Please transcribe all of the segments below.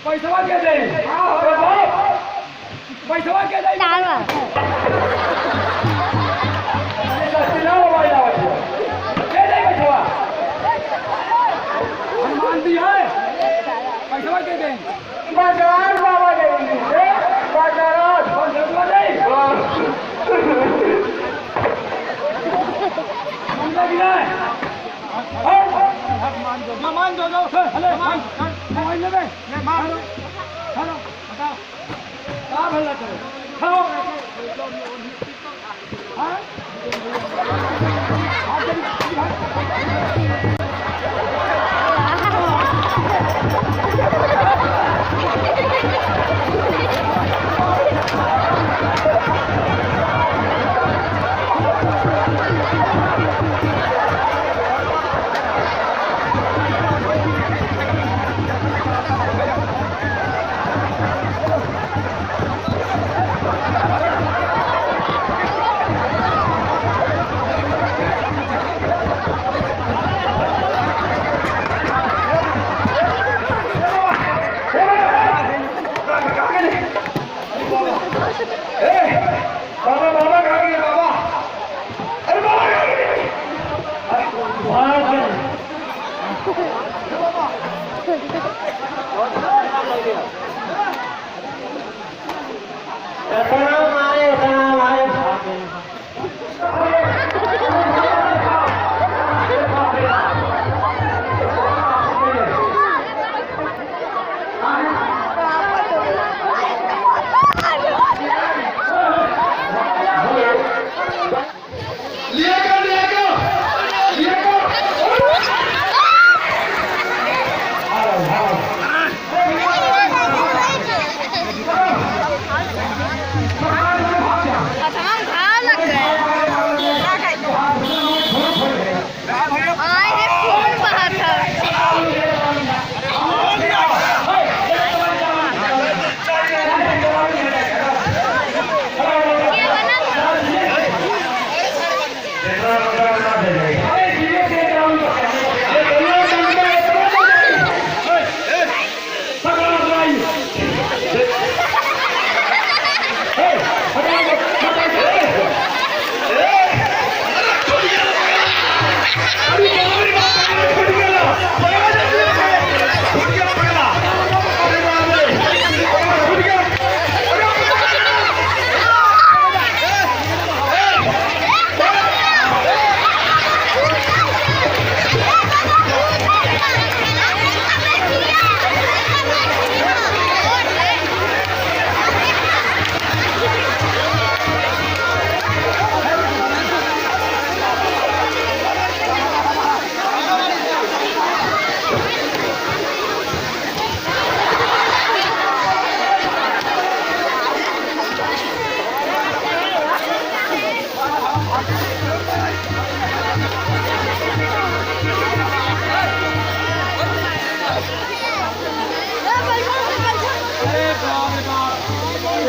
पैसा के दे पैसा के दे के दे पैसा मान दी है पैसा के दे बाजार बाबा दे बाजार दे मान दो हेलो मान मान ले मान हेलो बताओ क्या भला करो खाओ हां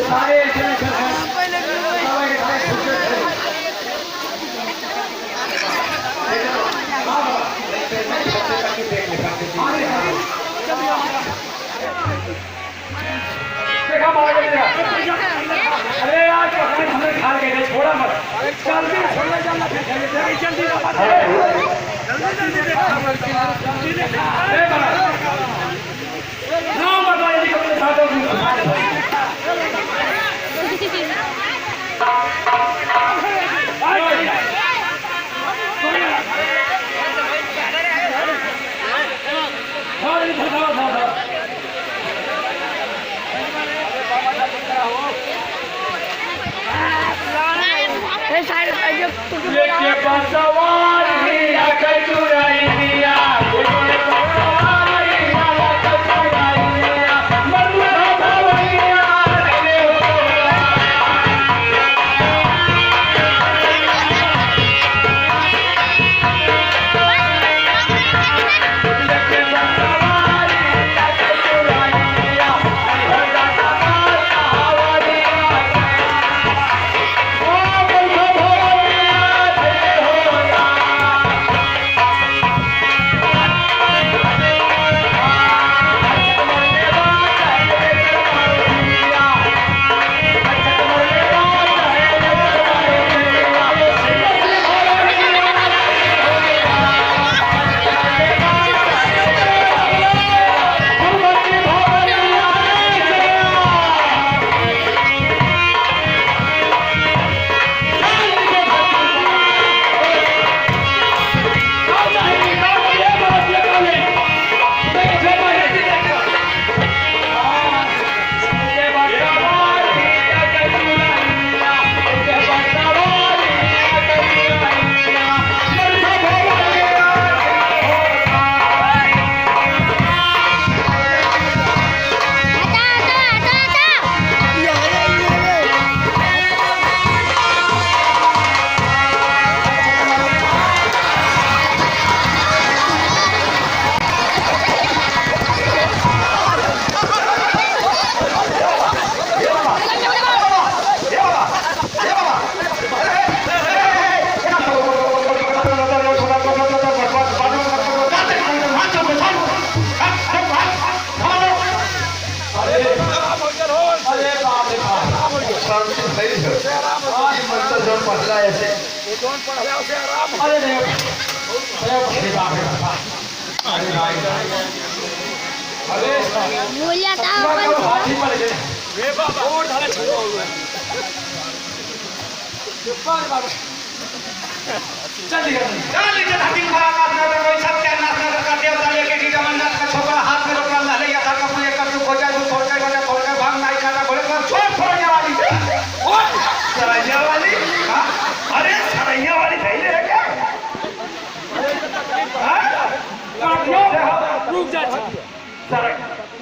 सारे पहले देखा मार दिया। अरे यार हमने खा के गए छोड़ा मत जल्दी छोड़ने जाना जल्दी नाम बता यदि कभी खाता ये बसवार दिया कचुराई दिया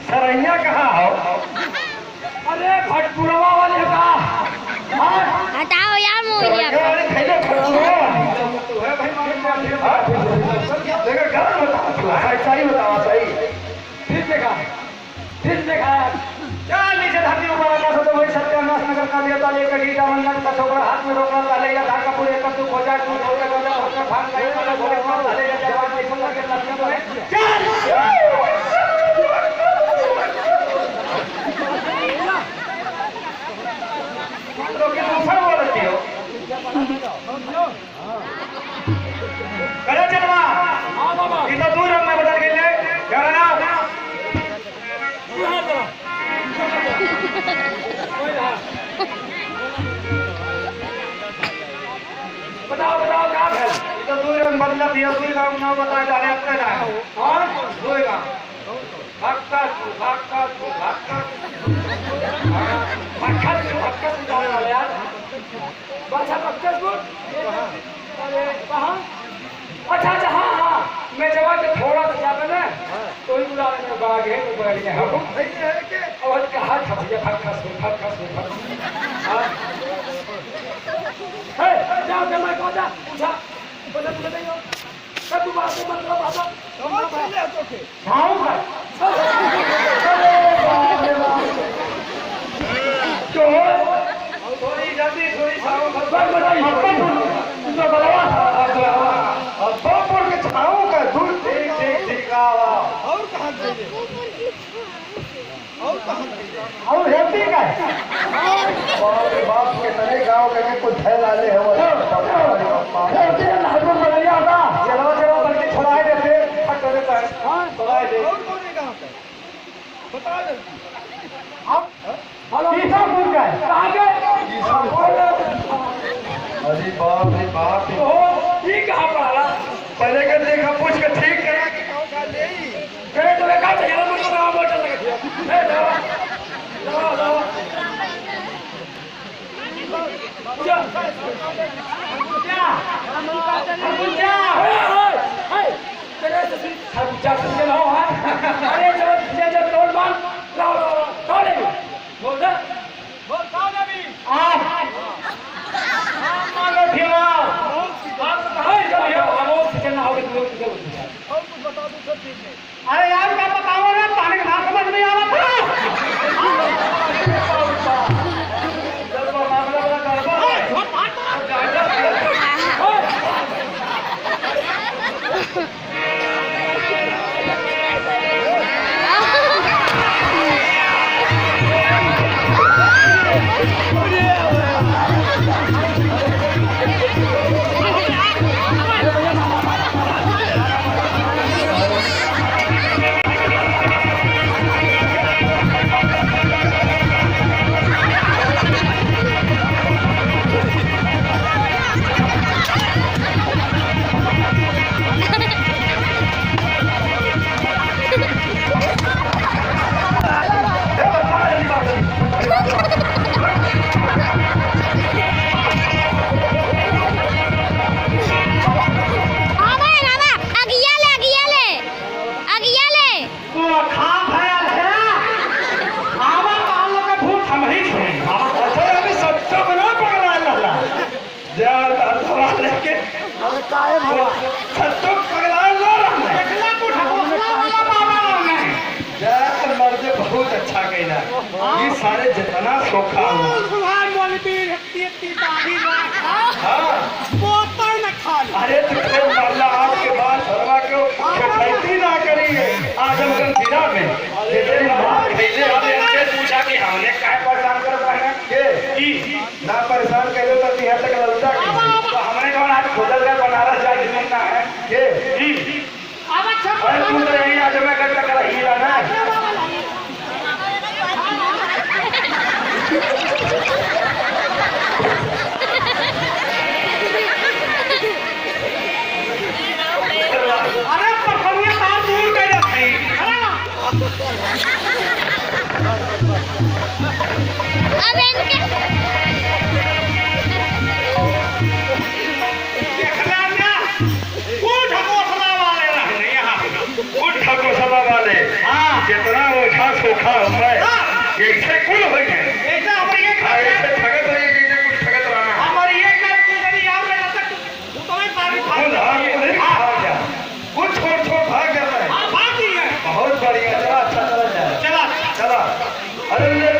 सरैया कहाँ हो? अरे भटपुरवा वाले का हटाओ यार मोरिया फिर देखा नीचे धरती ऊपर आकाश तो वही सत्यानाश नगर का देवता लेकर गीता मंडल का छोकरा हाथ में रोकना डाले या धागा पूरे कर तू खोजा तू छोड़ कर जा उसका भाग गई वाला घोड़े मार डाले या जवान के संग के लड़के बोले चल तो क्या ऊपर बोल रही हो करे चलवा हां बाबा इतना दूर हम मैं बदल गए क्या ना बताओ बताओ क्या है तो दूर में बदला दिया दूर का नाम बता डाले अपने ना और होएगा भक्का डाले यार बादशाह भक्का अरे कहाँ अच्छा अच्छा हाँ हाँ मैं जवाब से थोड़ा सा जाता ना तो ही बुला रहे बाग है तो बैठ गए हम और कहा था भैया भक्का है जाओ जब मैं कौन जा पूछा बोले बोले नहीं हो कब तू बात मत करो बाबा हम पहले तो थे हां भाई तो थोड़ी जल्दी थोड़ी छाऊ खबर बताइए तो बलवा और भोजपुर के छाऊ का दूध ठीक ठीक ठीक आवा और कहाँ चाहिए और कहाँ चाहिए और हेल्दी का बाप के तने गांव के कुछ है लाले है वो हेल्दी ना हमको बदलिया होगा चलो चलो बल्कि छुड़ाए देते फट देता है हां छुड़ाए दे और कौन है कहाँ पे बता दे अब हेलो ईसा फूल का कहां के ईसा अरे बाप ओ ये कहां पड़ा पहले के देखा पूछ के ठीक करा के गांव का ले पेट में का चला मुझे गांव बोतल लगा दिया ए दवा दवा दवा तेरे से खर्चा सुन लो अरे जब तोड़ मान लाओ तोड़े बोल दे बोल कौन है भी आप मान लो ठेला आप कहां चले हो हम से ना होगे तुम लोग और कुछ बता दो सब ठीक है अरे यार क्या बताओ ना पानी का समझ नहीं आ रहा था जब मामला बड़ा गड़बड़ बहुत अच्छा कहना ये सारे जितना सोखा अरे तुझे मरला आपके बाद शर्मा को खेती ना करिए आजमगढ़ जिला में तेरी माँ पहले हमें इनसे पूछा कि हमने काहे परेशान कर पाए के ना परेशान कर दो तो यहाँ तक ललता तो हमने कहा आज खोदल का बनारस जा जमीन ना है के अरे तू तो यही आजमगढ़ का कर हीरा ना अरे पखड़िया तार दूर कर जाती अब इनके देखना ना कुछ ठकोसला वाले रहने यहाँ कुछ ठकोसला वाले जितना ओझा सोखा है ऐसे कुल हो गए ऐसा हमारे ऐसे ठगत रही है कुछ ठगत रहना हमारी एक बात पूरी याद रहना तक तुम्हें तारीफ कुछ छोड़ छोड़ भाग जाता है बहुत बढ़िया चला अच्छा चला जाए चला चला अरे